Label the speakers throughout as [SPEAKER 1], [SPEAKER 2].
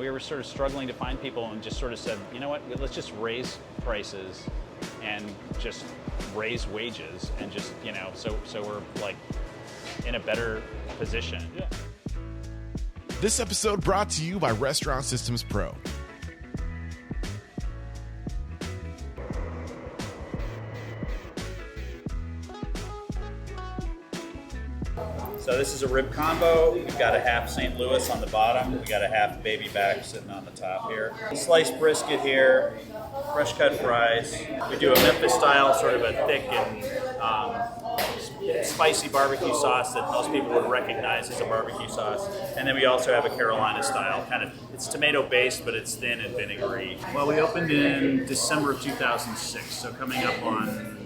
[SPEAKER 1] We were sort of struggling to find people and just sort of said, you know what, let's just raise prices and just raise wages and just, so we're like in a better position.
[SPEAKER 2] Yeah.
[SPEAKER 3] This episode brought to you by Restaurant Systems Pro.
[SPEAKER 1] So this is a rib combo. We've got a half St. Louis on the bottom. We got a half baby back sitting on the top here. Sliced brisket here, fresh cut fries. We do a Memphis style, sort of a thick and spicy barbecue sauce that most people would recognize as a barbecue sauce. And then we also have a Carolina style, it's tomato based, but it's thin and vinegary. Well, we opened in December of 2006, so coming up on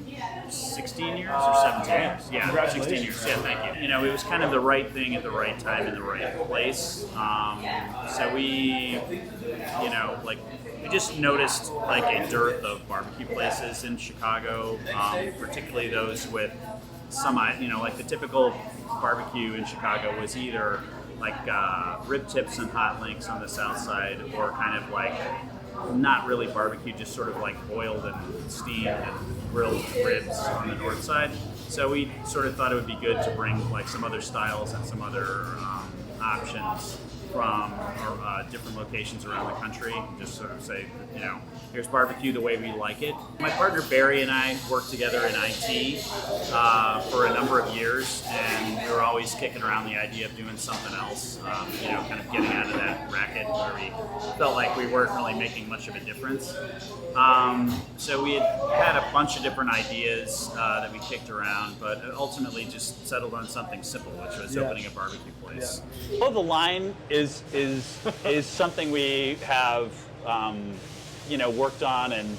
[SPEAKER 1] 16 years or 17 years? Yeah, 16 years. Yeah, thank you. It was kind of the right thing at the right time in the right place. So we just noticed like a dearth of barbecue places in Chicago, particularly those with some, like the typical barbecue in Chicago was either like rib tips and hot links on the south side, or kind of like not really barbecue, just sort of like boiled and steamed and grilled ribs on the north side. So we sort of thought it would be good to bring like some other styles and some other options from different locations around the country. Just sort of say, here's barbecue the way we like it. My partner Barry and I worked together in IT for a number of years, and we were always kicking around the idea of doing something else, kind of getting out of that racket where we felt like we weren't really making much of a difference. So we had a bunch of different ideas that we kicked around, but ultimately just settled on something simple, which was opening a barbecue place.
[SPEAKER 2] Yeah.
[SPEAKER 1] Well, the line is something we have worked on, and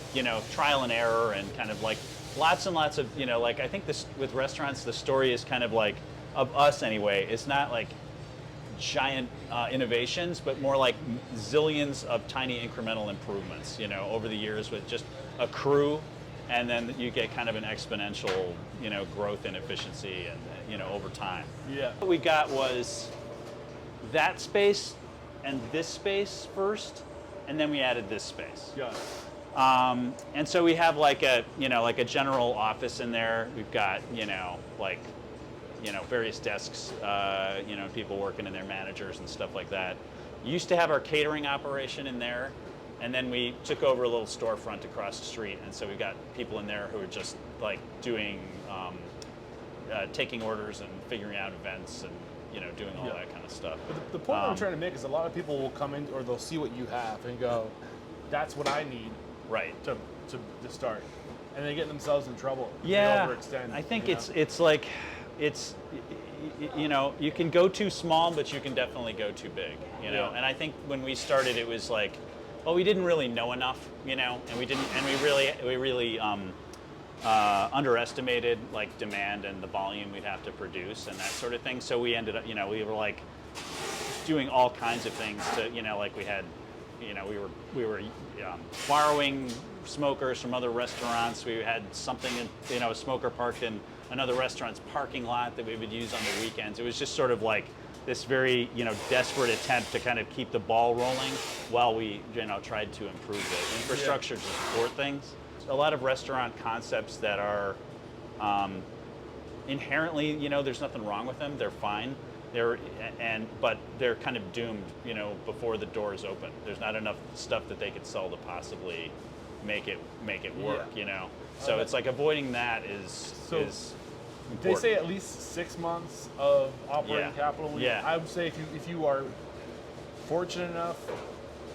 [SPEAKER 1] trial and error, and kind of like lots and lots of I think this with restaurants, the story is kind of like, of us anyway, it's not like giant innovations, but more like zillions of tiny incremental improvements over the years, with just a crew, and then you get kind of an exponential growth in efficiency and over time.
[SPEAKER 2] Yeah.
[SPEAKER 1] What we got was that space and this space first, and then we added this space.
[SPEAKER 2] Yeah.
[SPEAKER 1] And so we have like a general office in there. We've got various desks, people working in there, managers and stuff like that. Used to have our catering operation in there, and then we took over a little storefront across the street, and so we've got people in there who are just like doing, taking orders and figuring out events and doing all that kind of stuff.
[SPEAKER 2] But the point I'm trying to make is a lot of people will come in, or they'll see what you have and go, that's what I need to start. And they get themselves in trouble.
[SPEAKER 1] Yeah,
[SPEAKER 2] they overextend.
[SPEAKER 1] I think it's like, you can go too small, but you can definitely go too big,
[SPEAKER 2] Yeah.
[SPEAKER 1] And I think when we started, it was like, well, we didn't really know enough, and we really underestimated like demand and the volume we'd have to produce and that sort of thing. So we ended up, we were like doing all kinds of things to, like we had, we were borrowing smokers from other restaurants. We had something in, a smoker parked in another restaurant's parking lot that we would use on the weekends. It was just sort of like this very, desperate attempt to kind of keep the ball rolling while we, tried to improve the infrastructure to support things. A lot of restaurant concepts that are inherently, there's nothing wrong with them. They're fine. But they're kind of doomed, before the doors open. There's not enough stuff that they could sell to possibly make it work, So it's like avoiding that is important.
[SPEAKER 2] They say at least 6 months of operating capital.
[SPEAKER 1] Yeah.
[SPEAKER 2] I would say if you are fortunate enough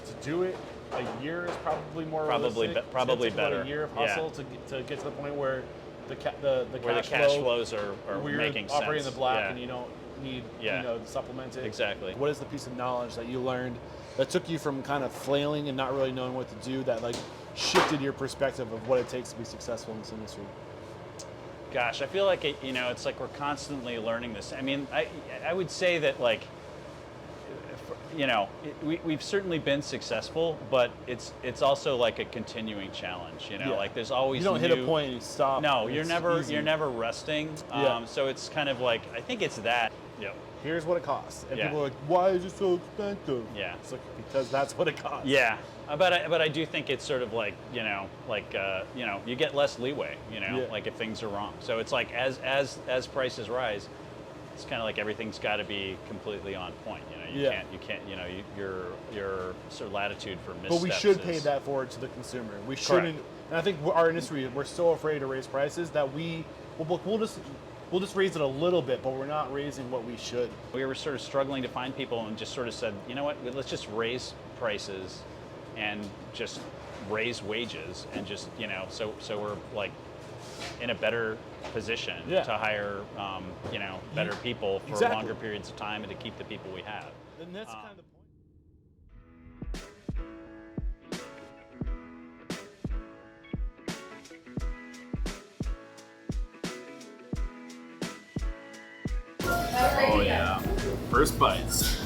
[SPEAKER 2] to do it, a year is probably more realistic.
[SPEAKER 1] Probably
[SPEAKER 2] It's
[SPEAKER 1] better.
[SPEAKER 2] About a year of hustle to get to the point where the
[SPEAKER 1] cash flows are
[SPEAKER 2] where
[SPEAKER 1] making
[SPEAKER 2] you're operating
[SPEAKER 1] sense.
[SPEAKER 2] in the black,
[SPEAKER 1] Yeah.
[SPEAKER 2] and you don't need to supplement it.
[SPEAKER 1] Exactly.
[SPEAKER 2] What is the piece of knowledge that you learned that took you from kind of flailing and not really knowing what to do, that like shifted your perspective of what it takes to be successful in this industry?
[SPEAKER 1] Gosh, I feel like it's like we're constantly learning this. I mean, I would say that like, we've certainly been successful, but it's also like a continuing challenge. Like there's always
[SPEAKER 2] you don't hit a point and you stop.
[SPEAKER 1] No, you're never resting. So it's kind of like, I think it's that.
[SPEAKER 2] Here's what it costs, and people are like, "Why is it so expensive?"
[SPEAKER 1] Yeah.
[SPEAKER 2] It's like, because that's what it costs.
[SPEAKER 1] Yeah, but I do think it's sort of like you get less leeway, like if things are wrong. So it's like as prices rise, it's kind of like everything's got to be completely on point. You can't your sort of latitude for missteps.
[SPEAKER 2] But we should pay that forward to the consumer. We shouldn't. And I think our industry, we're so afraid to raise prices that we'll just raise it a little bit, but we're not raising what we should.
[SPEAKER 1] We were sort of struggling to find people and just sort of said, you know what, let's just raise prices and just raise wages and just, so we're like in a better position to hire, better people for longer periods of time and to keep the people we have.
[SPEAKER 2] And that's kind of the point.
[SPEAKER 1] Oh yeah, first bites.